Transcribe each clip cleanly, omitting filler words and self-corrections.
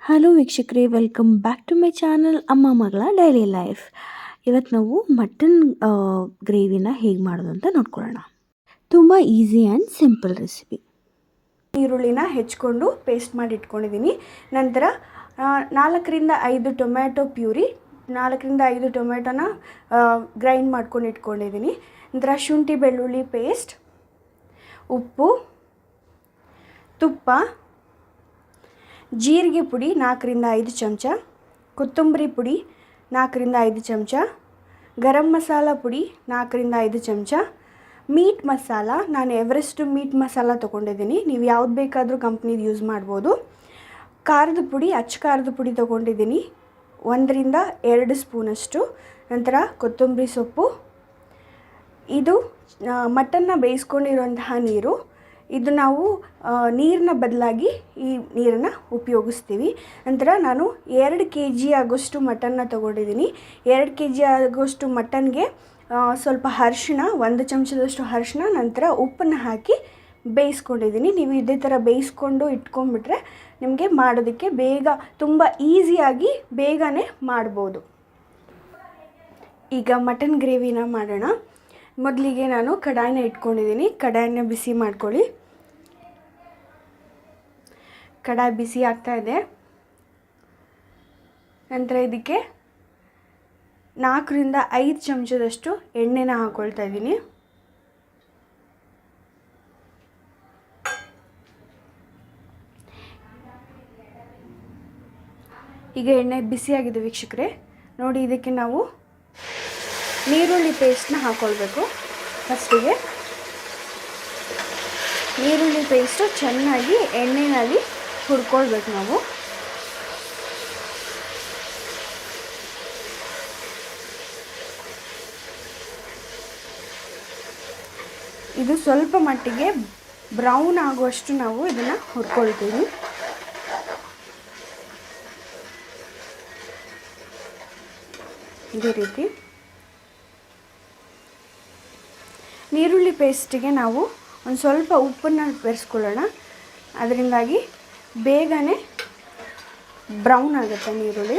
Hello ವೀಕ್ಷಕರೇ, welcome back to my channel ಅಮ್ಮ ಮಗಳ ಡೈಲಿ ಲೈಫ್. ಇವತ್ತು ನಾವು ಮಟನ್ ಗ್ರೇವಿನ ಹೇಗೆ ಮಾಡೋದು ಅಂತ ನೋಡ್ಕೊಳ್ಳೋಣ. ತುಂಬ ಈಸಿ ಆ್ಯಂಡ್ ಸಿಂಪಲ್ ರೆಸಿಪಿ. ಈರುಳ್ಳಿನ ಹೆಚ್ಕೊಂಡು ಪೇಸ್ಟ್ ಮಾಡಿ ಇಟ್ಕೊಂಡಿದ್ದೀನಿ. ನಂತರ 4ರಿಂದ 5 ಟೊಮ್ಯಾಟೊ ಪ್ಯೂರಿ, 4ರಿಂದ 5 ಟೊಮ್ಯಾಟೊನ ಗ್ರೈಂಡ್ ಮಾಡ್ಕೊಂಡು ಇಟ್ಕೊಂಡಿದ್ದೀನಿ. ನಂತರ ಶುಂಠಿ ಬೆಳ್ಳುಳ್ಳಿ ಪೇಸ್ಟ್, ಉಪ್ಪು, ತುಪ್ಪ, ಜೀರಿಗೆ ಪುಡಿ 4ರಿಂದ 5 ಚಮಚ, ಕೊತ್ತಂಬರಿ ಪುಡಿ 4ರಿಂದ 5 ಚಮಚ, ಗರಂ ಮಸಾಲ ಪುಡಿ 4ರಿಂದ 5 ಚಮಚ, ಮೀಟ್ ಮಸಾಲ ನಾನು ಎವರೆಸ್ಟ್ ಮೀಟ್ ಮಸಾಲ ತೊಗೊಂಡಿದ್ದೀನಿ. ನೀವು ಯಾವ್ದು ಬೇಕಾದರೂ ಕಂಪ್ನಿದು ಯೂಸ್ ಮಾಡ್ಬೋದು. ಖಾರದ ಪುಡಿ, ಅಚ್ಚ ಖಾರದ ಪುಡಿ ತೊಗೊಂಡಿದ್ದೀನಿ 1ರಿಂದ 2 ಸ್ಪೂನಷ್ಟು. ನಂತರ ಕೊತ್ತಂಬರಿ ಸೊಪ್ಪು. ಇದು ಮಟನ್ನ ಬೇಯಿಸ್ಕೊಂಡಿರುವಂತಹ ನೀರು. ಇದು ನಾವು ನೀರಿನ ಬದಲಾಗಿ ಈ ನೀರನ್ನು ಉಪಯೋಗಿಸ್ತೀವಿ. ನಂತರ ನಾನು 2 kg ಆಗೋಷ್ಟು ಮಟನ್ನ ತೊಗೊಂಡಿದ್ದೀನಿ. 2 kg ಆಗೋಷ್ಟು ಮಟನ್ಗೆ ಸ್ವಲ್ಪ ಅರಿಶಿಣ, 1 ಚಮಚದಷ್ಟು ಅರಿಶಿಣ, ನಂತರ ಉಪ್ಪನ್ನು ಹಾಕಿ ಬೇಯಿಸ್ಕೊಂಡಿದ್ದೀನಿ. ನೀವು ಇದೇ ಥರ ಬೇಯಿಸ್ಕೊಂಡು ಇಟ್ಕೊಂಡ್ಬಿಟ್ರೆ ನಿಮಗೆ ಮಾಡೋದಕ್ಕೆ ಬೇಗ ತುಂಬ ಈಸಿಯಾಗಿ ಬೇಗನೆ ಮಾಡ್ಬೋದು. ಈಗ ಮಟನ್ ಗ್ರೇವಿನ ಮಾಡೋಣ. ಮೊದಲಿಗೆ ನಾನು ಕಡಾಯಿನ ಇಟ್ಕೊಂಡಿದ್ದೀನಿ. ಕಡಾಯಿನ ಬಿಸಿ ಮಾಡ್ಕೊಳ್ಳಿ. ಕಡಾಯಿ ಬಿಸಿ ಆಗ್ತಾ ಇದೆ. ನಂತರ ಇದಕ್ಕೆ 4ರಿಂದ 5 ಚಮಚದಷ್ಟು ಎಣ್ಣೆನ ಹಾಕ್ಕೊಳ್ತಾ ಇದ್ದೀನಿ. ಈಗ ಎಣ್ಣೆ ಬಿಸಿಯಾಗಿದೆ ವೀಕ್ಷಕರೇ. ನೋಡಿ, ಇದಕ್ಕೆ ನಾವು ನೀರುಳ್ಳಿ ಪೇಸ್ಟ್ನ ಹಾಕ್ಕೊಳ್ಬೇಕು. ಫಸ್ಟಿಗೆ ನೀರುಳ್ಳಿ ಪೇಸ್ಟು ಚೆನ್ನಾಗಿ ಎಣ್ಣೆಯಲ್ಲಿ ಹುರ್ಕೊಳ್ಬೇಕು ನಾವು. ಇದು ಸ್ವಲ್ಪ ಮಟ್ಟಿಗೆ ಬ್ರೌನ್ ಆಗುವಷ್ಟು ನಾವು ಇದನ್ನು ಹುರ್ಕೊಳ್ತೀವಿ. ಇದೇ ರೀತಿ ನೀರುಳ್ಳಿ ಪೇಸ್ಟಿಗೆ ನಾವು ಒಂದು ಸ್ವಲ್ಪ ಉಪ್ಪನ್ನು ಬೆರೆಸ್ಕೊಳ್ಳೋಣ. ಅದರಿಂದಾಗಿ ಬೇಗನೆ ಬ್ರೌನ್ ಆಗುತ್ತೆ ನೀರುಳ್ಳಿ.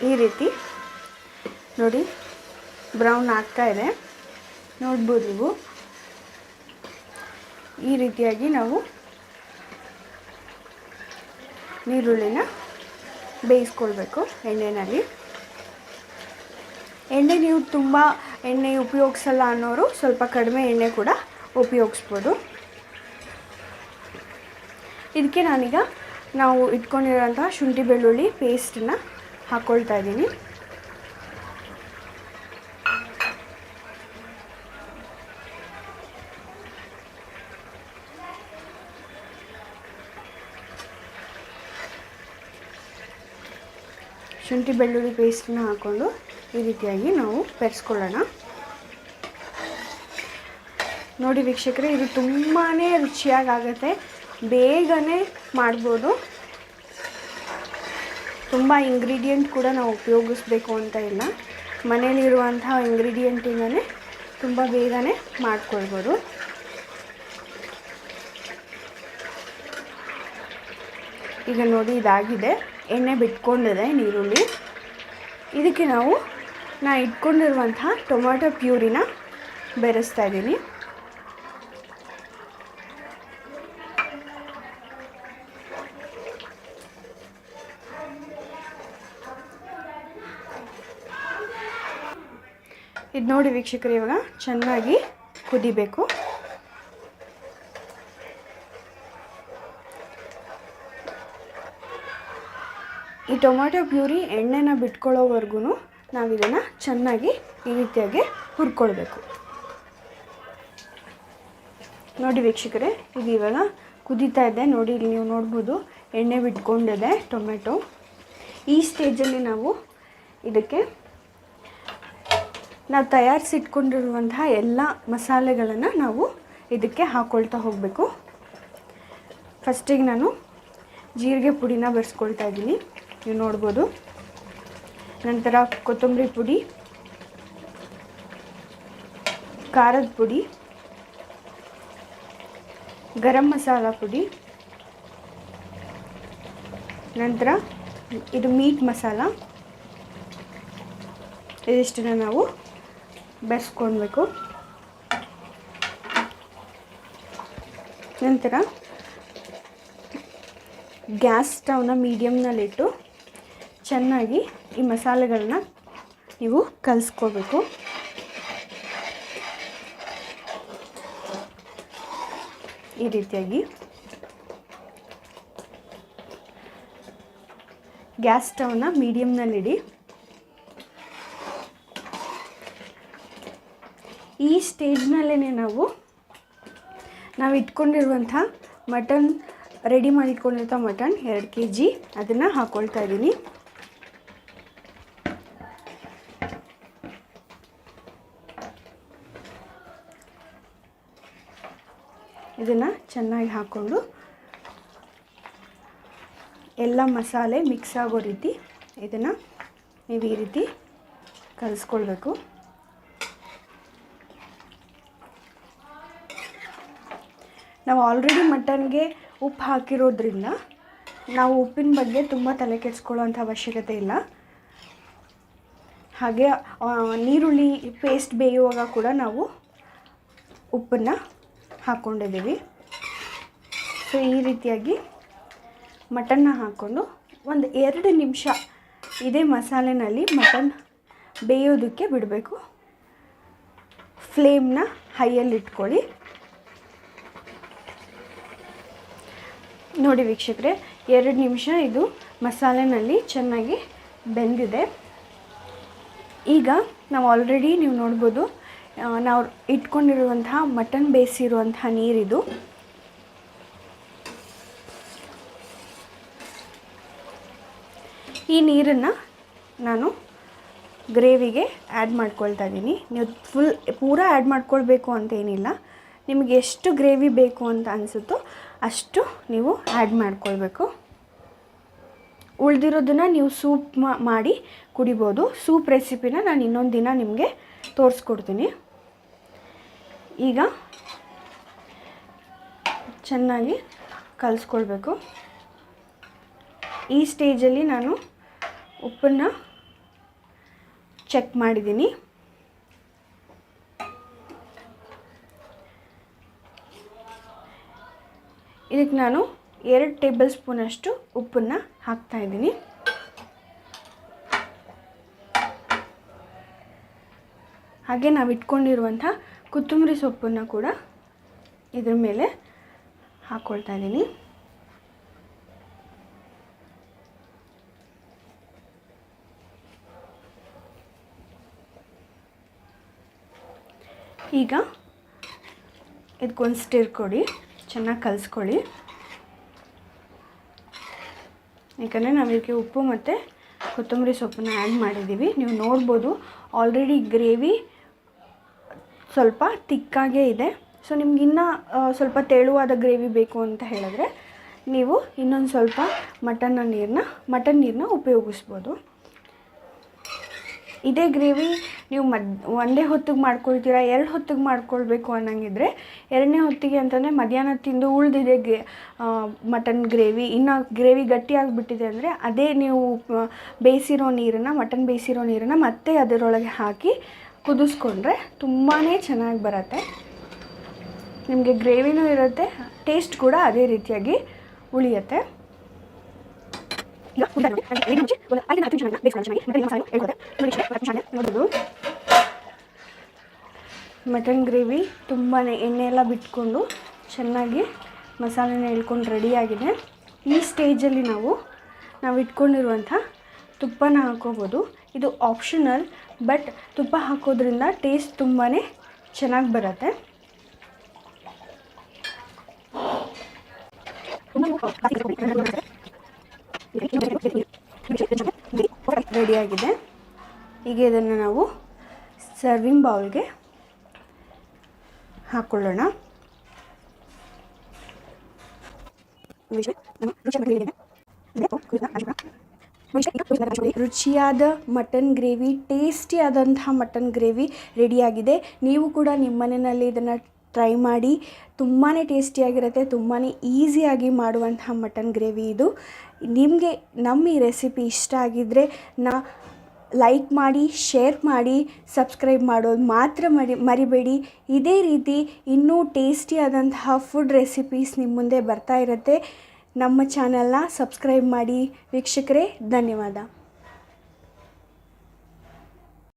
ಈ ರೀತಿ ನೋಡಿ ಬ್ರೌನ್ ಆಗ್ತಾ ಇದೆ, ನೋಡ್ಬೋದು ನೀವು. ಈ ರೀತಿಯಾಗಿ ನಾವು ನೀರುಳ್ಳಿನ ಬೇಯಿಸ್ಕೊಳ್ಬೇಕು ಎಣ್ಣೆಯಲ್ಲಿ. ಎಣ್ಣೆ ನೀವು ತುಂಬ ಎಣ್ಣೆ ಉಪಯೋಗಿಸಲ್ಲ ಅನ್ನೋರು ಸ್ವಲ್ಪ ಕಡಿಮೆ ಎಣ್ಣೆ ಕೂಡ ಉಪಯೋಗಿಸ್ಬೋದು. ಇದಕ್ಕೆ ನಾನೀಗ ನಾವು ಇಟ್ಕೊಂಡಿರೋಂತಹ ಶುಂಠಿ ಬೆಳ್ಳುಳ್ಳಿ ಪೇಸ್ಟನ್ನು ಹಾಕ್ಕೊಳ್ತಾ ಇದ್ದೀನಿ. ಶುಂಠಿ ಬೆಳ್ಳುಳ್ಳಿ ಪೇಸ್ಟನ್ನ ಹಾಕ್ಕೊಂಡು ಈ ರೀತಿಯಾಗಿ ನಾವು ಬೆರೆಸ್ಕೊಳ್ಳೋಣ. ನೋಡಿ ವೀಕ್ಷಕರೇ, ಇದು ತುಂಬಾ ರುಚಿಯಾಗುತ್ತೆ. ಬೇಗನೆ ಮಾಡ್ಬೋದು. ತುಂಬ ಇಂಗ್ರೀಡಿಯೆಂಟ್ ಕೂಡ ನಾವು ಉಪಯೋಗಿಸ್ಬೇಕು ಅಂತ ಇಲ್ಲ. ಮನೇಲಿರುವಂತಹ ಇಂಗ್ರೀಡಿಯೆಂಟಿಂದನೇ ತುಂಬ ಬೇಗನೆ ಮಾಡ್ಕೊಳ್ಬೋದು. ಈಗ ನೋಡಿ, ಇದಾಗಿದೆ, ಎಣ್ಣೆ ಬಿಟ್ಕೊಂಡಿದೆ ನೀರುಳ್ಳಿ. ಇದಕ್ಕೆ ನಾವು ಇಟ್ಕೊಂಡಿರುವಂತಹ ಟೊಮೆಟೊ ಪ್ಯೂರಿನ ಬೆರೆಸ್ತಾ ಇದ್ದೀನಿ. ಇದು ನೋಡಿ ವೀಕ್ಷಕರು, ಇವಾಗ ಚೆನ್ನಾಗಿ ಕುದಿಬೇಕು. ಈ ಟೊಮೆಟೊ ಪ್ಯೂರಿ ಎಣ್ಣೆನ ಬಿಟ್ಕೊಳ್ಳೋವರೆಗೂ ನಾವು ಇದನ್ನು ಚೆನ್ನಾಗಿ ಈ ರೀತಿಯಾಗಿ ಹುರ್ಕೊಳ್ಬೇಕು. ನೋಡಿ ವೀಕ್ಷಕರೇ, ಇದು ಇವಾಗ ಕುದೀತಾ ಇದೆ. ನೋಡಿ, ಇಲ್ಲಿ ನೀವು ನೋಡ್ಬೋದು ಎಣ್ಣೆ ಬಿಟ್ಕೊಂಡಿದೆ ಟೊಮೆಟೊ. ಈ ಸ್ಟೇಜಲ್ಲಿ ನಾವು ಇದಕ್ಕೆ ತಯಾರಿಸಿಟ್ಕೊಂಡಿರುವಂತಹ ಎಲ್ಲ ಮಸಾಲೆಗಳನ್ನು ನಾವು ಇದಕ್ಕೆ ಹಾಕ್ಕೊಳ್ತಾ ಹೋಗಬೇಕು. ಫಸ್ಟಿಗೆ ನಾನು ಜೀರಿಗೆ ಪುಡಿನ ಬೆರೆಸ್ಕೊಳ್ತಾ ಇದ್ದೀನಿ. ನೀವು ನೋಡ್ಬೋದು. ನಂತರ ಕೊತ್ತಂಬರಿ ಪುಡಿ, ಖಾರದ ಪುಡಿ, ಗರಂ ಮಸಾಲ ಪುಡಿ, ನಂತರ ಇದು ಮೀಟ್ ಮಸಾಲ. ಇದಿಷ್ಟನ್ನು ನಾವು ಬೆರೆಸ್ಕೊಳ್ಬೇಕು. ನಂತರ ಗ್ಯಾಸ್ ಸ್ಟವ್ನ ಮೀಡಿಯಮ್ನಲ್ಲಿಟ್ಟು ಚೆನ್ನಾಗಿ ಈ ಮಸಾಲೆಗಳನ್ನ ನೀವು ಕಲಿಸ್ಕೋಬೇಕು. ಈ ರೀತಿಯಾಗಿ ಗ್ಯಾಸ್ ಸ್ಟವ್ನ ಮೀಡಿಯಮ್ನಲ್ಲಿಡಿ. ಈ ಸ್ಟೇಜ್ನಲ್ಲೇ ನಾವು ಇಟ್ಕೊಂಡಿರುವಂಥ ಮಟನ್, ರೆಡಿ ಮಾಡಿ ಇಟ್ಕೊಂಡಿರುವಂಥ ಮಟನ್ 2 kg ಅದನ್ನು ಹಾಕ್ಕೊಳ್ತಾ ಇದ್ದೀನಿ. ಇದನ್ನು ಚೆನ್ನಾಗಿ ಹಾಕ್ಕೊಂಡು ಎಲ್ಲ ಮಸಾಲೆ ಮಿಕ್ಸ್ ಆಗೋ ರೀತಿ ಇದನ್ನು ನೀವು ಈ ರೀತಿ ಕಲಿಸ್ಕೊಳ್ಬೇಕು. ನಾವು ಆಲ್ರೆಡಿ ಮಟನ್ಗೆ ಉಪ್ಪು ಹಾಕಿರೋದ್ರಿಂದ ನಾವು ಉಪ್ಪಿನ ಬಗ್ಗೆ ತುಂಬ ತಲೆ ಕೆಡಿಸ್ಕೊಳ್ಳೋವಂಥ ಅವಶ್ಯಕತೆ ಇಲ್ಲ. ಹಾಗೆ ನೀರುಳ್ಳಿ ಪೇಸ್ಟ್ ಬೇಯುವಾಗ ಕೂಡ ನಾವು ಉಪ್ಪನ್ನು ಹಾಕ್ಕೊಂಡಿದ್ದೀವಿ. ಸೊ ಈ ರೀತಿಯಾಗಿ ಮಟನ್ನ ಹಾಕ್ಕೊಂಡು ಒಂದು 2 ನಿಮಿಷ ಇದೇ ಮಸಾಲೆನಲ್ಲಿ ಮಟನ್ ಬೇಯೋದಕ್ಕೆ ಬಿಡಬೇಕು. ಫ್ಲೇಮ್ನ ಹೈಯಲ್ಲಿ ಇಟ್ಕೊಳ್ಳಿ. ನೋಡಿ ವೀಕ್ಷಕರೇ, 2 ನಿಮಿಷ ಇದು ಮಸಾಲೆನಲ್ಲಿ ಚೆನ್ನಾಗಿ ಬೆಂದಿದೆ. ಈಗ ನಾವು ಆಲ್ರೆಡಿ ನೀವು ನೋಡ್ಬೋದು, ನಾವು ಇಟ್ಕೊಂಡಿರುವಂತಹ ಮಟನ್ ಬೇಯಿಸಿರುವಂತಹ ನೀರಿದು. ಈ ನೀರನ್ನು ನಾನು ಗ್ರೇವಿಗೆ ಆ್ಯಡ್ ಮಾಡ್ಕೊಳ್ತಾ ಇದ್ದೀನಿ. ನೀವು ಪೂರಾ ಆ್ಯಡ್ ಮಾಡ್ಕೊಳ್ಬೇಕು ಅಂತೇನಿಲ್ಲ. ನಿಮಗೆ ಎಷ್ಟು ಗ್ರೇವಿ ಬೇಕು ಅಂತ ಅನಿಸುತ್ತೋ ಅಷ್ಟು ನೀವು ಆ್ಯಡ್ ಮಾಡ್ಕೊಳ್ಬೇಕು. ಉಳಿದಿರೋದನ್ನು ನೀವು ಸೂಪ್ ಮಾಡಿ ಕುಡಿಬೋದು. ಸೂಪ್ ರೆಸಿಪಿನ ನಾನು ಇನ್ನೊಂದು ದಿನ ನಿಮಗೆ ತೋರಿಸ್ಕೊಡ್ತೀನಿ. ಈಗ ಚೆನ್ನಾಗಿ ಕಲಿಸ್ಕೊಳ್ಬೇಕು. ಈ ಸ್ಟೇಜಲ್ಲಿ ನಾನು ಉಪ್ಪನ್ನು ಚೆಕ್ ಮಾಡಿದ್ದೀನಿ. ಇದಕ್ಕೆ ನಾನು 2 ಟೇಬಲ್ ಸ್ಪೂನಷ್ಟು ಉಪ್ಪನ್ನು ಹಾಕ್ತಾಯಿದ್ದೀನಿ. ಹಾಗೆ ನಾವು ಇಟ್ಕೊಂಡಿರುವಂಥ ಕೊತ್ತಂಬರಿ ಸೊಪ್ಪನ್ನು ಕೂಡ ಇದ್ರ ಮೇಲೆ ಹಾಕ್ಕೊಳ್ತಾ ಇದ್ದೀನಿ. ಈಗ ಇದಕ್ಕೊಂದು ಸ್ಟಿರ್ ಕೊಡಿ, ಚೆನ್ನಾಗಿ ಕಲಿಸ್ಕೊಳ್ಳಿ. ಯಾಕಂದರೆ ನಾವು ಇದಕ್ಕೆ ಉಪ್ಪು ಮತ್ತು ಕೊತ್ತಂಬರಿ ಸೊಪ್ಪನ್ನು ಆ್ಯಡ್ ಮಾಡಿದ್ದೀವಿ. ನೀವು ನೋಡ್ಬೋದು ಆಲ್ರೆಡಿ ಗ್ರೇವಿ ಸ್ವಲ್ಪ ತಿಕ್ಕಾಗೇ ಇದೆ. ಸೊ ನಿಮಗಿನ್ನೂ ಸ್ವಲ್ಪ ತೆಳುವಾದ ಗ್ರೇವಿ ಬೇಕು ಅಂತ ಹೇಳಿದ್ರೆ ನೀವು ಇನ್ನೊಂದು ಸ್ವಲ್ಪ ಮಟನ್ ನೀರನ್ನ ಉಪಯೋಗಿಸ್ಬೋದು. ಇದೇ ಗ್ರೇವಿ ನೀವು ಒಂದೇ ಹೊತ್ತಿಗೆ ಮಾಡ್ಕೊಳ್ತೀರಾ, 2 ಹೊತ್ತಿಗೆ ಮಾಡ್ಕೊಳ್ಬೇಕು ಅನ್ನಂಗಿದ್ರೆ 2ನೇ ಹೊತ್ತಿಗೆ ಅಂತಂದರೆ ಮಧ್ಯಾಹ್ನ ತಿಂದು ಉಳಿದಿದೆ ಮಟನ್ ಗ್ರೇವಿ, ಇನ್ನು ಗ್ರೇವಿ ಗಟ್ಟಿಯಾಗಿಬಿಟ್ಟಿದೆ ಅಂದರೆ ಅದೇ ನೀವು ಮಟನ್ ಬೇಯಿಸಿರೋ ನೀರನ್ನು ಮತ್ತೆ ಅದರೊಳಗೆ ಹಾಕಿ ಕುದಿಸ್ಕೊಂಡ್ರೆ ತುಂಬಾ ಚೆನ್ನಾಗಿ ಬರುತ್ತೆ. ನಿಮಗೆ ಗ್ರೇವಿನೂ ಇರುತ್ತೆ, ಟೇಸ್ಟ್ ಕೂಡ ಅದೇ ರೀತಿಯಾಗಿ ಉಳಿಯುತ್ತೆ. ಮಟನ್ ಗ್ರೇವಿ ತುಂಬಾ ಎಣ್ಣೆ ಎಲ್ಲ ಬಿಟ್ಕೊಂಡು ಚೆನ್ನಾಗಿ ಮಸಾಲೆನ ಎಳ್ಕೊಂಡು ರೆಡಿಯಾಗಿದೆ. ಈ ಸ್ಟೇಜಲ್ಲಿ ನಾವು ಇಟ್ಕೊಂಡಿರುವಂಥ ತುಪ್ಪನ ಹಾಕ್ಕೋಬೋದು. ಇದು ಆಪ್ಷನಲ್, ಬಟ್ ತುಪ್ಪ ಹಾಕೋದ್ರಿಂದ ಟೇಸ್ಟ್ ತುಂಬಾ ಚೆನ್ನಾಗಿ ಬರುತ್ತೆ. ರೆಡಿಯಾಗಿದೆ. ಈಗ ಇದನ್ನು ನಾವು ಸರ್ವಿಂಗ್ ಬೌಲ್ಗೆ ಹಾಕ್ಕೊಳ್ಳೋಣ. ರುಚಿಯಾದ ಮಟನ್ ಗ್ರೇವಿ, ಟೇಸ್ಟಿಯಾದಂತಹ ಮಟನ್ ಗ್ರೇವಿ ರೆಡಿಯಾಗಿದೆ. ನೀವು ಕೂಡ ನಿಮ್ಮ ಮನೆಯಲ್ಲಿ ಇದನ್ನು ಟ್ರೈ ಮಾಡಿ. ತುಂಬಾ ಟೇಸ್ಟಿಯಾಗಿರುತ್ತೆ, ತುಂಬಾ ಈಸಿಯಾಗಿ ಮಾಡುವಂತಹ ಮಟನ್ ಗ್ರೇವಿ ಇದು. ನಿಮಗೆ ನಮ್ಮ ಈ ರೆಸಿಪಿ ಇಷ್ಟ ಆಗಿದ್ದರೆ ಲೈಕ್ ಮಾಡಿ, ಶೇರ್ ಮಾಡಿ, ಸಬ್ಸ್ಕ್ರೈಬ್ ಮಾಡೋದು ಮಾತ್ರ ಮರಿಬೇಡಿ. ಇದೇ ರೀತಿ ಇನ್ನೂ ಟೇಸ್ಟಿಯಾದಂತಹ ಫುಡ್ ರೆಸಿಪೀಸ್ ನಿಮ್ಮ ಮುಂದೆ ಬರ್ತಾ ಇರುತ್ತೆ. ನಮ್ಮ ಚಾನಲ್ನ ಸಬ್ಸ್ಕ್ರೈಬ್ ಮಾಡಿ ವೀಕ್ಷಕರೇ. ಧನ್ಯವಾದ.